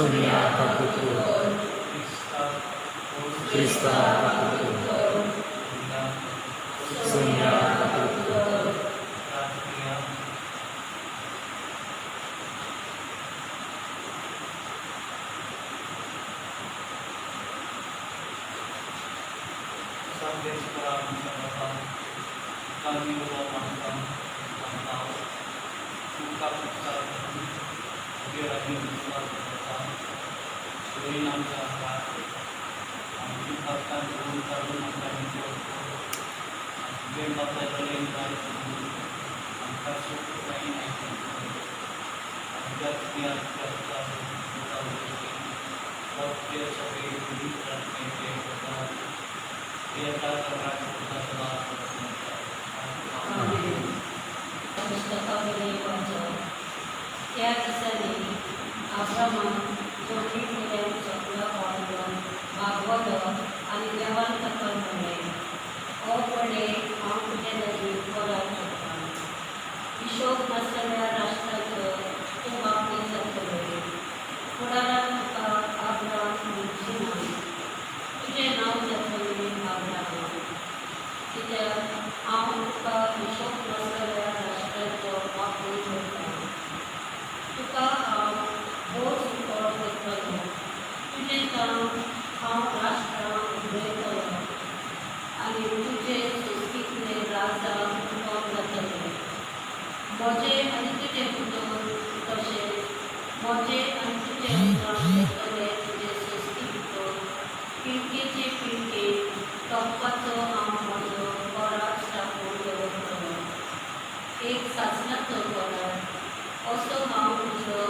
Sonia Caputo, Krista Caputo, Sonia Caputo, Sampai sekarang misalkan kami melakukan tentang ungkap secara biar lagi besar tentang dari namanya mengungkapkan ungkapan akan itu biar dapat terlihat angka suku lain agar tiap dapat tahu waktu sampai ini dan media dia akan merasakan sesuatu. त्या दिसांनी अब्राहमान जोडी केल्या सगळं वाढवून भागवत आणि देवान सकल म्हणले ओ पडे हांव तुजे नदीक वराक शकता हिशोब नासलेल्या राष्ट्राचो तूं बापी जातले फुडाराक तुका अब्राहम म्हणची ना तुजें नांव जातलें अब्राहम कित्याक हांव तुका हिशोब नासलेल्या राष्ट्राचो बापूय करता तुका हांव बोस फळ करतलो तुजें काम हांव राष्ट्रांक उडयतलो आनी तुजे सुस्तीतले राजा उदक जातले म्हजें आनी तुजें उदक तशेंच म्हजें आनी तुजें उदक येतले तुजे सुस्ती भितर पिळकेचे पिळके तोपपाचो हांव म्हजो गोडाक टाकून दवरतलो एक सासणाचो गोडाक असो हांव तुजो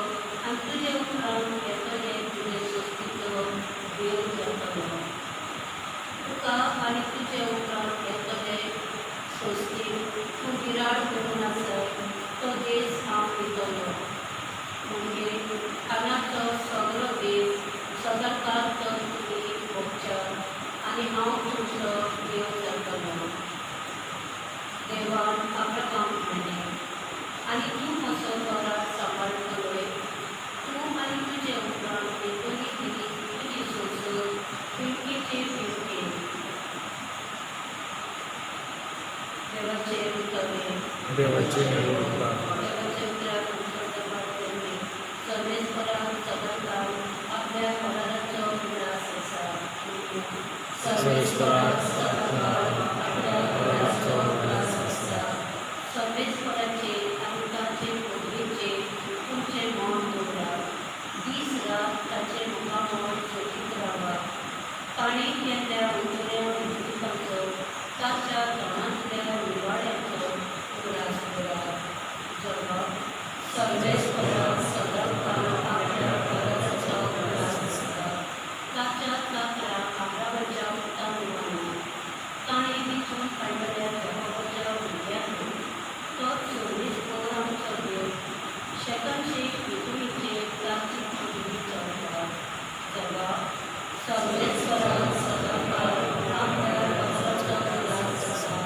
आनी तुजे उपरांत येतले तुजे सुस्तीचो देव जातलो तुका आनी तुजे उपरांत येतले सुस्तीक तूं विराड करून आसय तो देश हांव दितलो म्हणजे खानाचो सगळो देश सगळकार तो तुमी भोगच्या आनी हांव तुजो देव जातलो देवान अब्राहम म्हणलें आनी तूं म्हजो घराक सांबाळटलोय तूं आनी तुजे उपरांत येतली तुजी सोसो पिळकेचे पिळके देवाचे उतरले देवाचे निरोपा देवाचे उतराक सर्वेस्पराक सगळकार आपल्या घराचो विलास आसा सर्वेस्पराक सगळकार आपल्या घराचो विलास आसा सर्वेस्पराचे आनी ताचे पदवेचे तुमचें मन दवरात दीस रात ताचे मुखामोल सोदीत रावात ताणें केल्ल्या उतऱ्या उदकाचो ताच्या तोंडांतल्या निवाड्याचो उगडास करात जगात सर्वेस्पराक सगळकार आपल्या घराचो विलास आसा ताच्या चाकराक अब्राहमाच्या उदकान निवाडला ताणें विचून काडलेल्या यहोवाच्या भुरग्यांक तोच सर्वेस्पर आमचो देव शेकांचे पितुळीचे ताची पदवी चलता देवा सर्वेस्पराक सगळकार आपल्या घराचो विलास आसा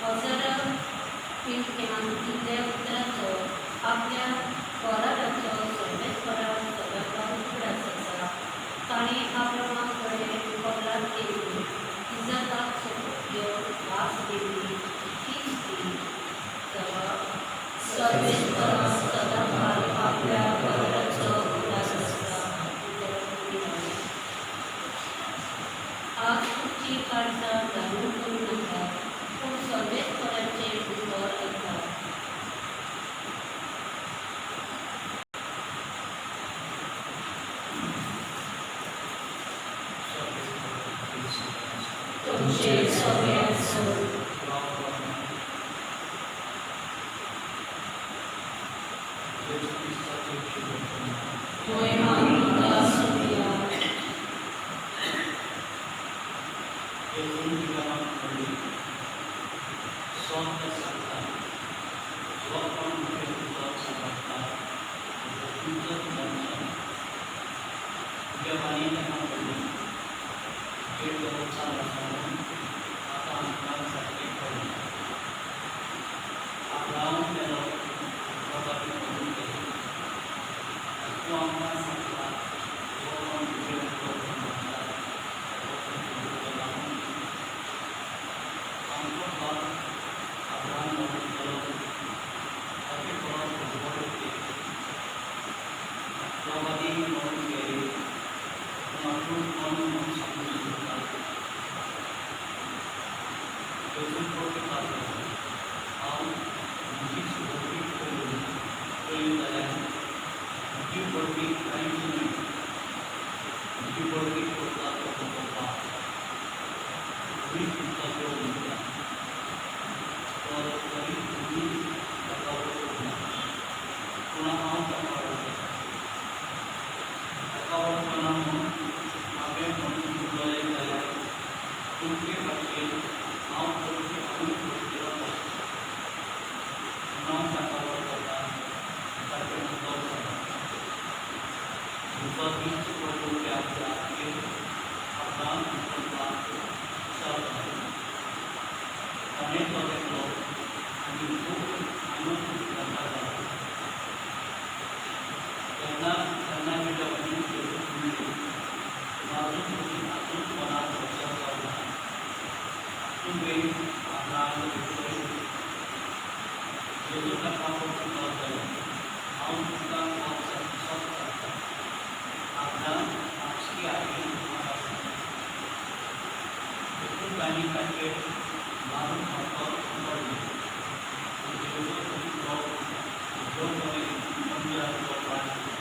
हजारां पिळक्यान दिल्ल्या उतराचो आपल्या गोडाराचो सर्वेस्पराक सगळकार उगडास आसा ताणें अब्राहमा कडेन कबलात केली इजाकाक सगळ्यो वास दिली तीच ती देवा सर्वेस्पराक सगळकार आपल्या घराचो विलास आसा आज तुमची काळजां घालून करूं नाका पूण सर्वेस्पराचे उतर आयका तुमचे सगळ्यात सोड महिमा तुका सुदिया Abraham वेसूंपोटी पासून हांव म्हजी सुगोटी पळयली जाल्यार म्हजी बडगी कांयच न्हय. म्हजी बडगी करता तो पप्पा खंय सुद्दां त्यो उरता. तर तरी तुमी ताका वळखना पूण हांव ताका वळखता. ताका वळखना म्हूण हांवें म्हणून उलयलें जाल्यार तुमचे खातीर हांव चडशी आनीक खोशी जाता. हांव ताका वळखता ताचें उतर सांगता. तुमचो इश्ट प्रभू आपल्या आत्मेक आपणाक करपाक विचारता. ताणें तो घेतलो आनी खूब आनंद जाता जालो. तेन्ना ताच्या कडेन जेजूस म्हणले, म्हाजो म्हजी आजून मनाक वचप जावना. तुवें आपणाक घेतलोय. जेजूस ताका पटून जालो. हांव तुमकां सत सांगता, आपणाक आपसी आईन म्हाका सांगता. देखून तांणी ताचेर मारून हाडपाक पडलें. जेजूस तो उजवाडपणे मंदिरांतलो भायर गेलो.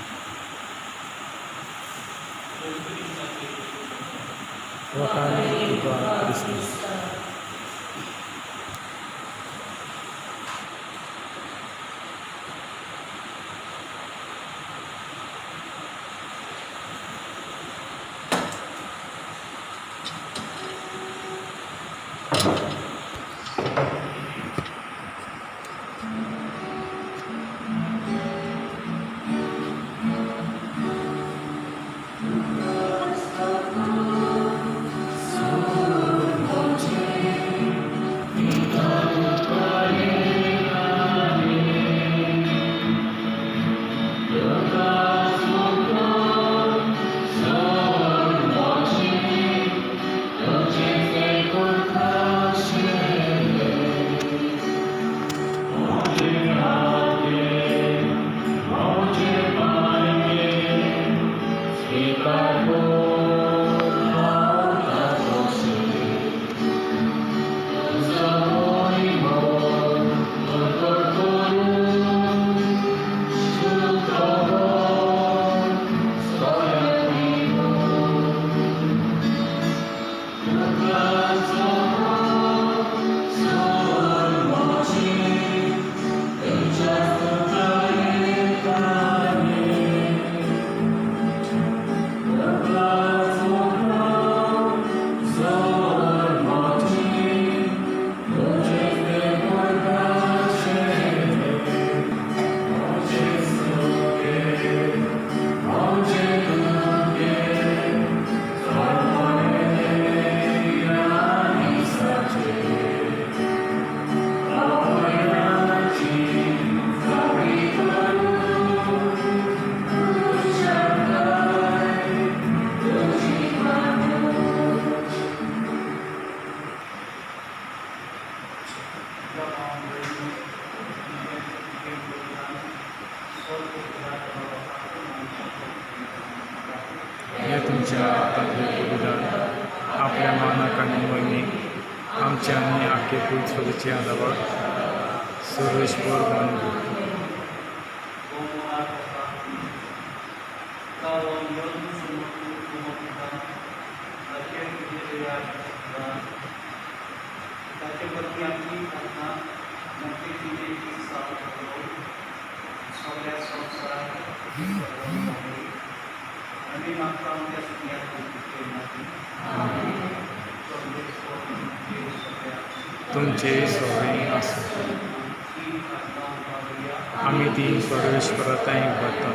ताचेर Wakani Tuhan Kristus. तुमच्या विधान आपल्या मानाकांनी मोहिनी आमच्या आणि आखे पुलसोबतची आदावर सर्वेश्वर बांधू तुमचे सोयी असो आम्ही ती परमेश्वराताई करतो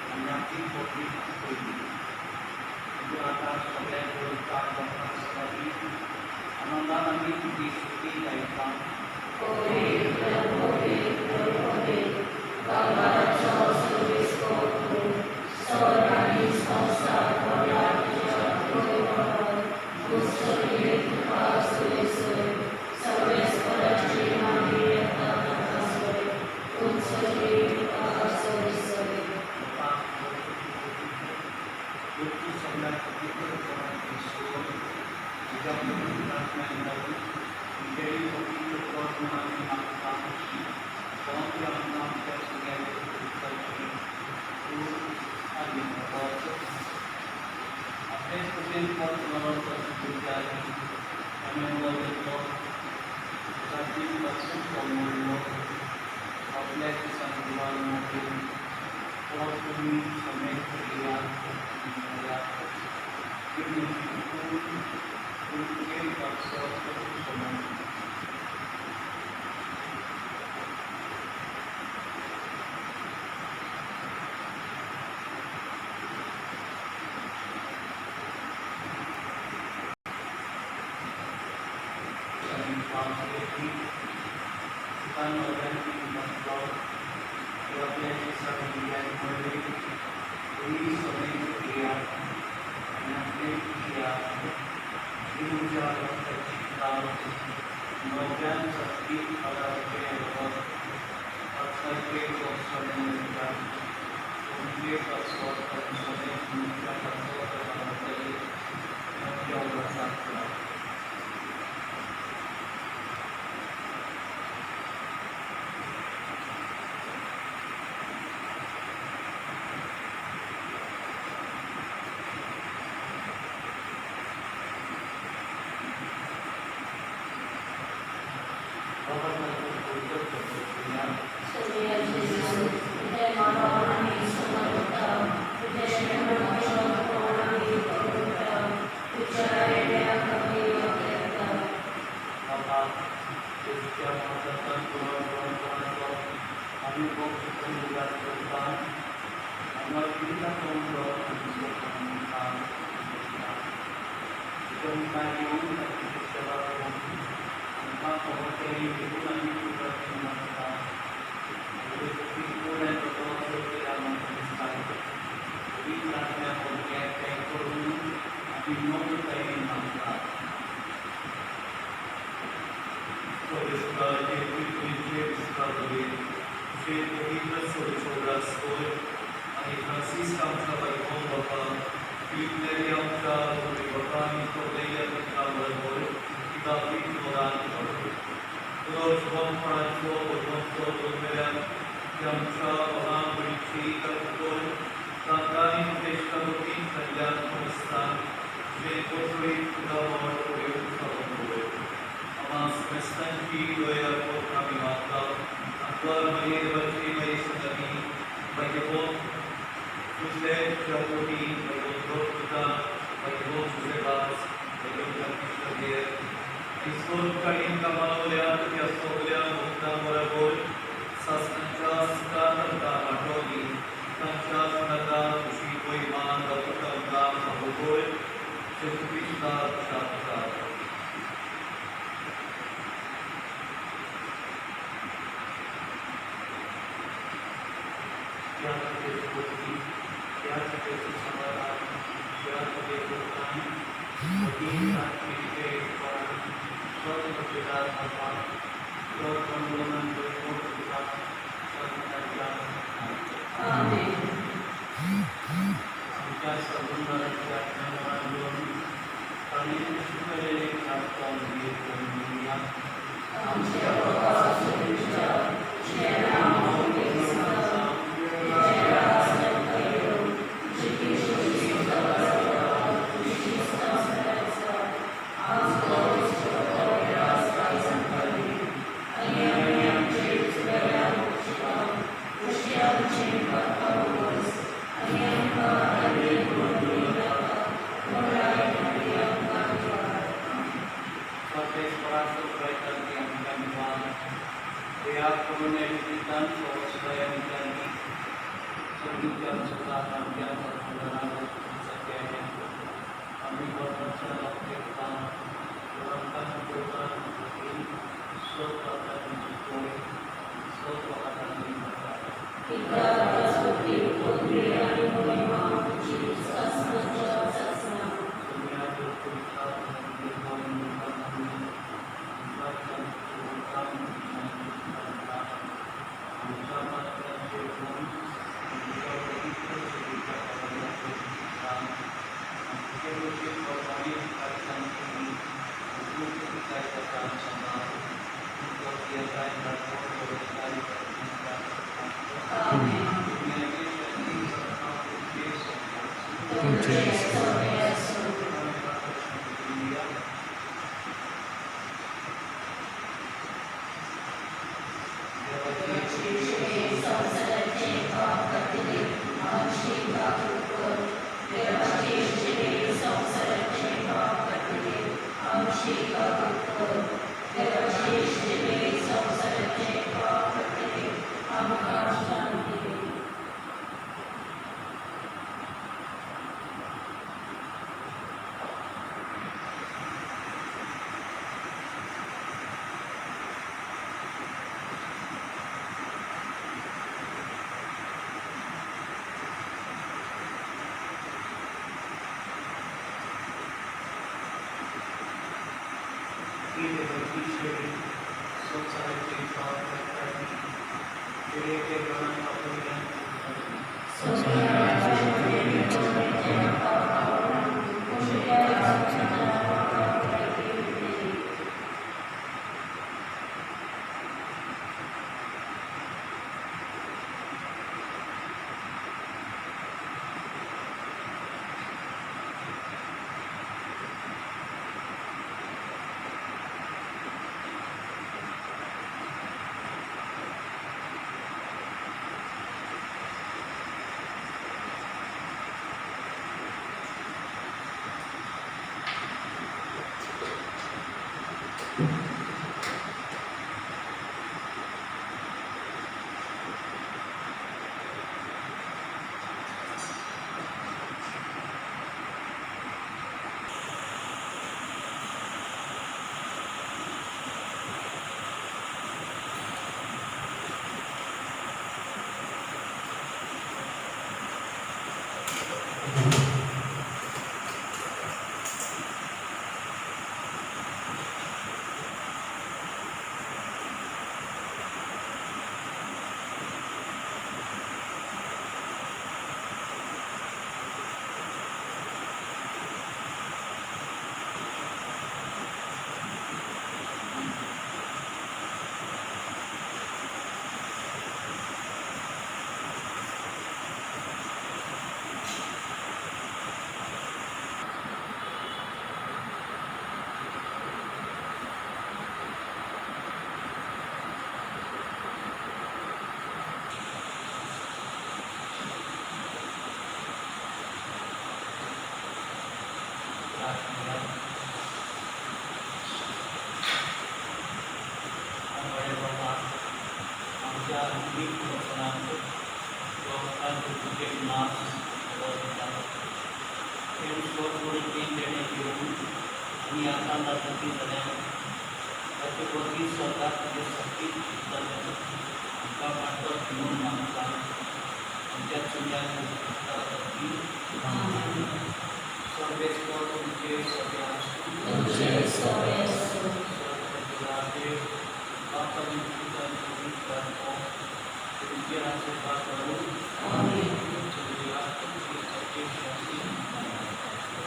आपल्या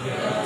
Yeah.